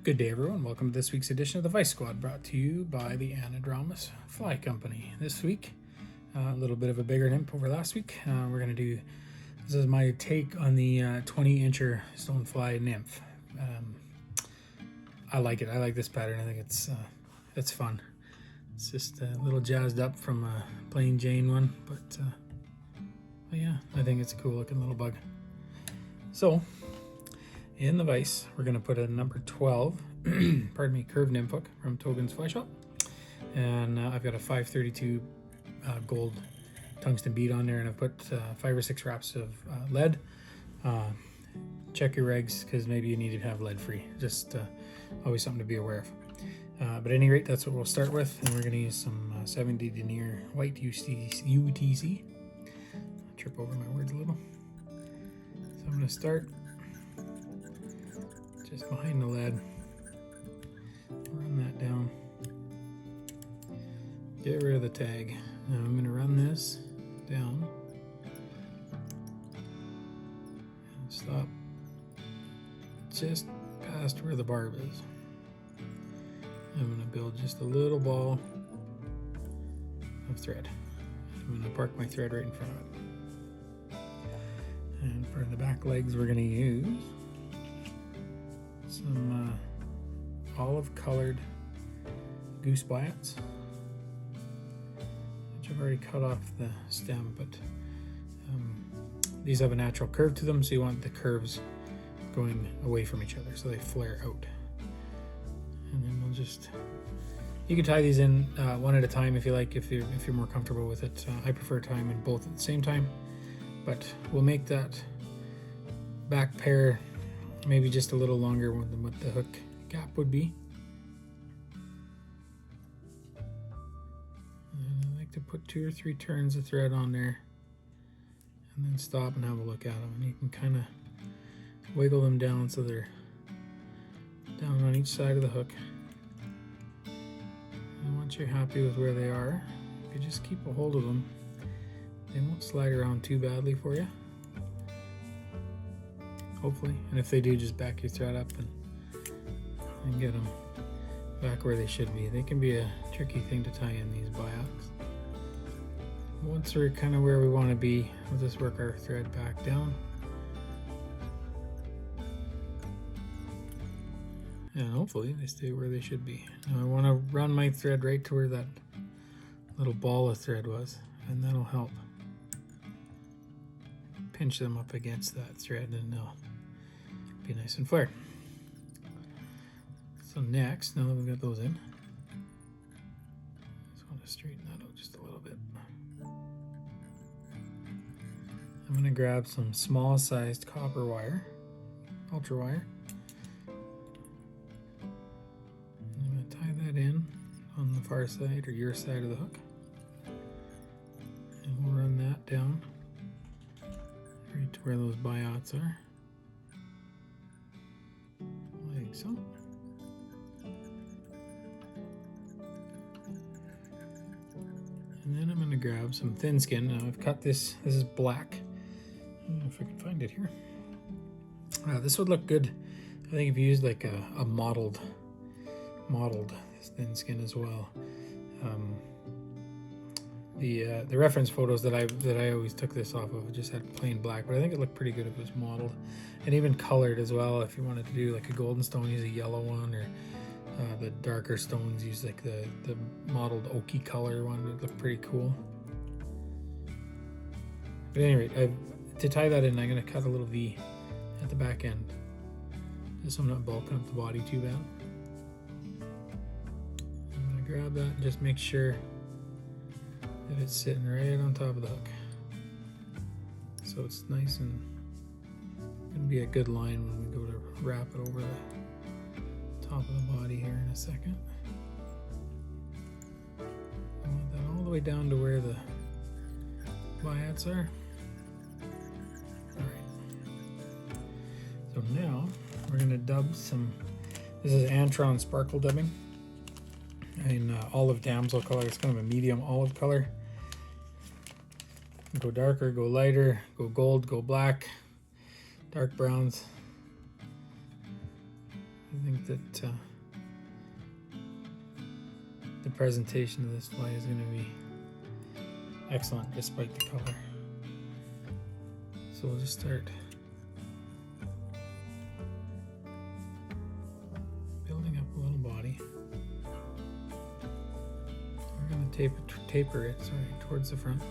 Good day, everyone. Welcome to this week's edition of the Vise Squad, brought to you by the Antron Fly Company. This week, a little bit of a bigger nymph over last week. We're going to do, this is my take on the 20-incher stonefly nymph. I like it. I like this pattern. I think it's fun. It's just a little jazzed up from a plain Jane one, but yeah, I think it's a cool looking little bug. So, in the vise, we're going to put a number 12, pardon me, curved nymph hook from Togens Fly Shop. And I've got a 532 gold tungsten bead on there, and I've put 5 or 6 wraps of lead. Check your regs, because maybe you need to have lead free. Just always something to be aware of. But at any rate, that's what we'll start with. And we're going to use some 70 denier white UTC. I'll trip over my words a little. So I'm going to start just behind the lead, run that down, get rid of the tag. Now I'm going to run this down and stop just past where the barb is. I'm going to build just a little ball of thread. I'm going to park my thread right in front of it. And for the back legs, we're going to use some olive colored goose biots, which I've already cut off the stem, but these have a natural curve to them, so you want the curves going away from each other so they flare out. And then we'll just, you can tie these in one at a time if you like, if you're more comfortable with it. I prefer tying in both at the same time, but we'll make that back pair maybe just a little longer than what the hook gap would be. And I like to put 2 or 3 turns of thread on there and then stop and have a look at them. And you can kind of wiggle them down so they're down on each side of the hook. And once you're happy with where they are, if you just keep a hold of them, they won't slide around too badly for you. Hopefully, and if they do, just back your thread up and get them back where they should be. They can be a tricky thing to tie in, these biots. Once we're kind of where we want to be, we'll just work our thread back down. And hopefully they stay where they should be. Now I want to run my thread right to where that little ball of thread was, and that'll help pinch them up against that thread, and they'll be nice and flared. So next, now that we've got those in, just want to straighten that out just a little bit. I'm going to grab some small sized copper wire, ultra wire. I'm going to tie that in on the far side or your side of the hook, and we'll run that down right to where those biots are, like so. And then I'm going to grab some thin skin. Now I've cut this is black. I don't know if I can find it here. This would look good, I think, if you used like a mottled thin skin as well. The reference photos that I always took this off of just had plain black, but I think it looked pretty good if it was mottled and even colored as well. If you wanted to do like a golden stone, use a yellow one, or the darker stones, use like the mottled oaky color one. It looked pretty cool. But at any rate, to tie that in, I'm going to cut a little V at the back end, just so I'm not bulking up the body too bad. I'm going to grab that and just make sure that it's sitting right on top of the hook, so it's nice and gonna be a good line when we go to wrap it over the top of the body here in a second. I want that all the way down to where the biots are. Alright, so now we're gonna dub some, this is Antron sparkle dubbing in olive damsel color. It's kind of a medium olive color. Go darker, go lighter, go gold, go black, dark browns. I think that the presentation of this fly is going to be excellent despite the color. So we'll just start building up a little body. We're going to taper it towards the front.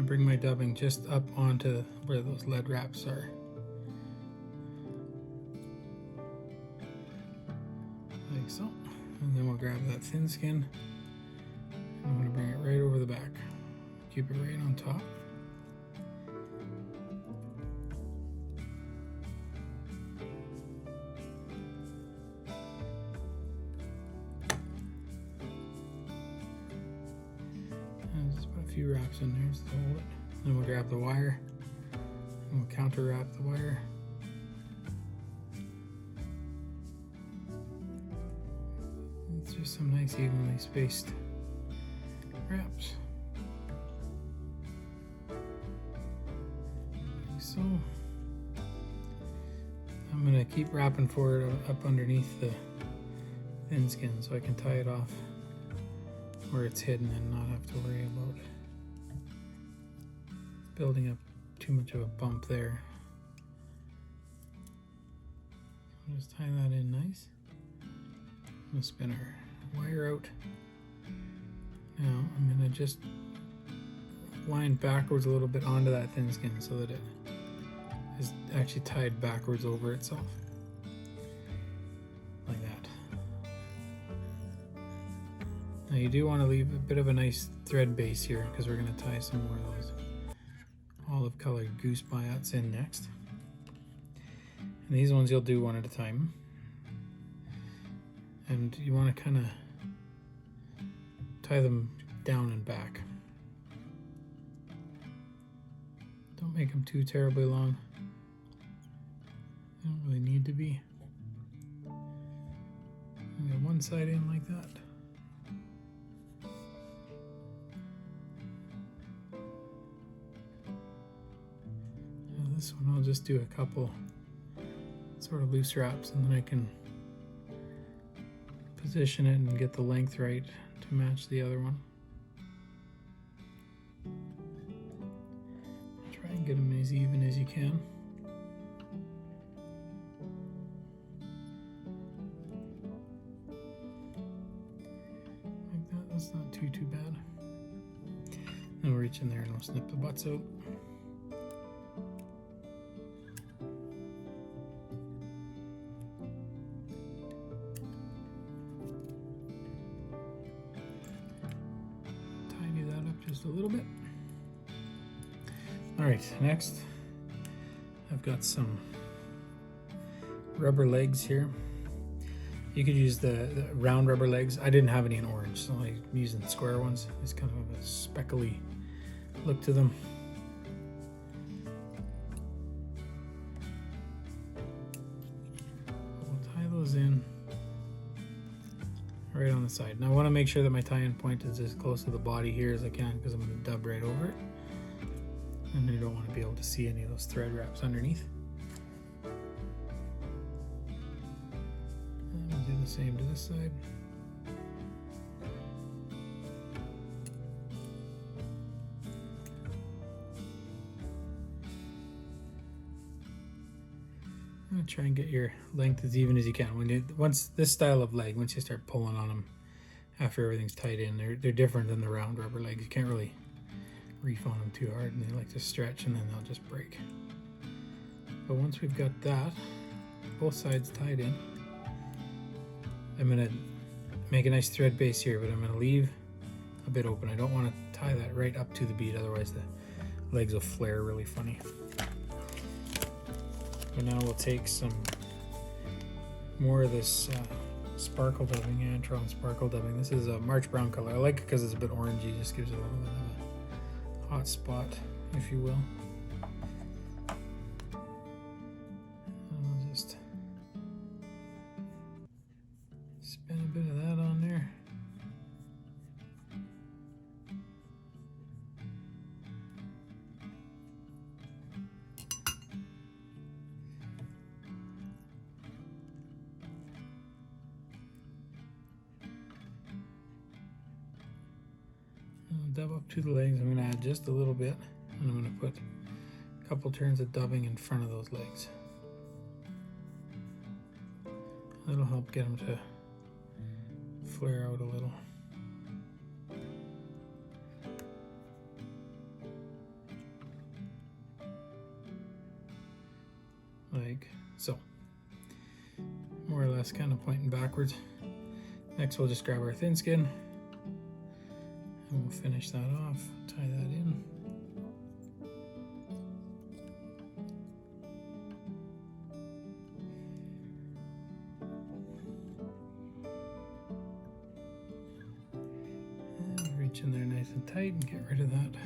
Bring my dubbing just up onto where those lead wraps are. Like so. And then we'll grab that thin skin. And I'm going to bring it right over the back. Keep it right on top. Few wraps in there just to hold it. Then we'll grab the wire and we'll counter wrap the wire. It's just some nice evenly spaced wraps. Like so. I'm going to keep wrapping forward up underneath the thin skin so I can tie it off where it's hidden and not have to worry about building up too much of a bump there. I'll just tie that in nice. I'm going to spin our wire out. Now I'm going to just wind backwards a little bit onto that thin skin so that it is actually tied backwards over itself. Like that. Now you do want to leave a bit of a nice thread base here because we're going to tie some more of those olive colored goose biots in next. And these ones you'll do one at a time. And you want to kind of tie them down and back. Don't make them too terribly long. They don't really need to be. And get one side in like that. This one I'll just do a couple sort of loose wraps and then I can position it and get the length right to match the other one. Try and get them as even as you can. Like that, that's not too bad. Then we'll reach in there and we'll snip the butts out. Just a little bit. All right, next I've got some rubber legs here. You could use the round rubber legs. I didn't have any in orange, so I'm using the square ones. It's kind of a speckly look to them. We'll tie those in right on the side. Now I want to make sure that my tie-in point is as close to the body here as I can because I'm going to dub right over it. And you don't want to be able to see any of those thread wraps underneath. the same to this side. I'm gonna try and get your length as even as you can. Once this style of leg, once you start pulling on them, after everything's tied in, they're different than the round rubber legs. You can't really reef on them too hard, and they like to stretch, and then they'll just break. But once we've got that, both sides tied in, I'm gonna make a nice thread base here, but I'm gonna leave a bit open. I don't want to tie that right up to the bead, otherwise the legs will flare really funny. But now we'll take some more of this sparkle dubbing, Antron sparkle dubbing. This is a March brown color. I like it because it's a bit orangey, just gives it a little bit of a hot spot, if you will. And I'll just spin a bit of that on there. Dub up to the legs. I'm going to add just a little bit, and I'm going to put a couple turns of dubbing in front of those legs. That'll help get them to flare out a little. Like so. More or less kind of pointing backwards. Next we'll just grab our thin skin. And we'll finish that off, tie that in. And reach in there nice and tight and get rid of that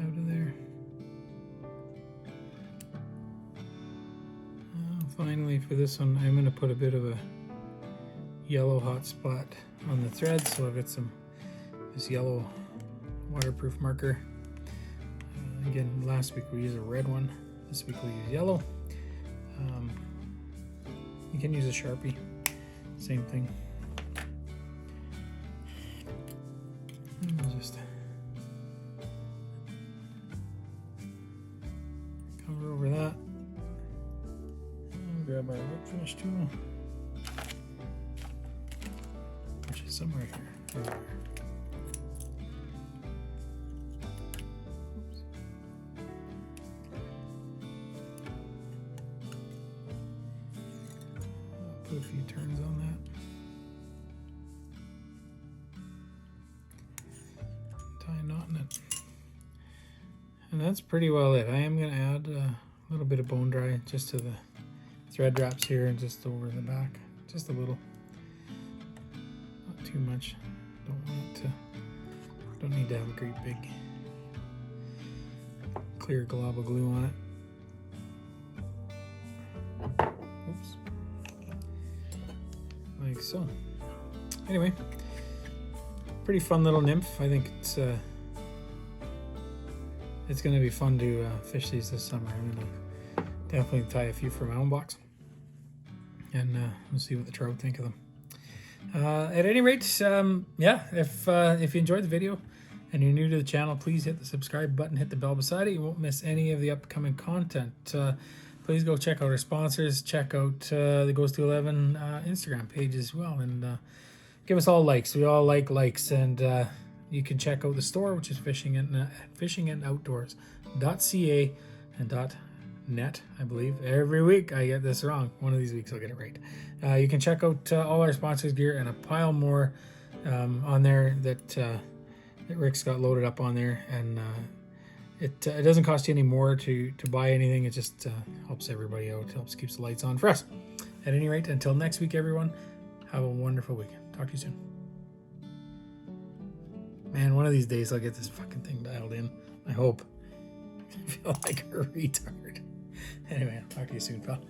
out of there. Finally, for this one, I'm going to put a bit of a yellow hot spot on the thread, so I've got this yellow waterproof marker. Again, last week we used a red one. This week we'll use yellow. You can use a Sharpie, same thing. And we'll just cover over that. And grab our whip finish tool, which is somewhere here. There we are. Put a few turns on that. Tie a knot in it. And that's pretty well it. I am going to add a little bit of bone dry just to the thread wraps here and just over the back. Just a little. Not too much. Don't need to have a great big clear glob of glue on it. Oops. Like so. Anyway, pretty fun little nymph. I think it's going to be fun to fish these this summer. I'm going to definitely tie a few for my own box, and we'll see what the trout think of them. At any rate, yeah, if you enjoyed the video and you're new to the channel, please hit the subscribe button, hit the bell beside it. You won't miss any of the upcoming content. Please go check out our sponsors, check out the Goes to 11 Instagram page as well, and give us all likes. We all like likes, and you can check out the store, which is fishingandoutdoors.ca and .net, I believe. Every week I get this wrong. One of these weeks I'll get it right. You can check out all our sponsors gear and a pile more on there that Rick's got loaded up on there, and it doesn't cost you any more to buy anything. It just helps everybody out. It helps keeps the lights on for us. At any rate, until next week, everyone, have a wonderful week. Talk to you soon. Man, one of these days I'll get this fucking thing dialed in. I hope. I feel like a retard. Anyway, I'll talk to you soon, pal.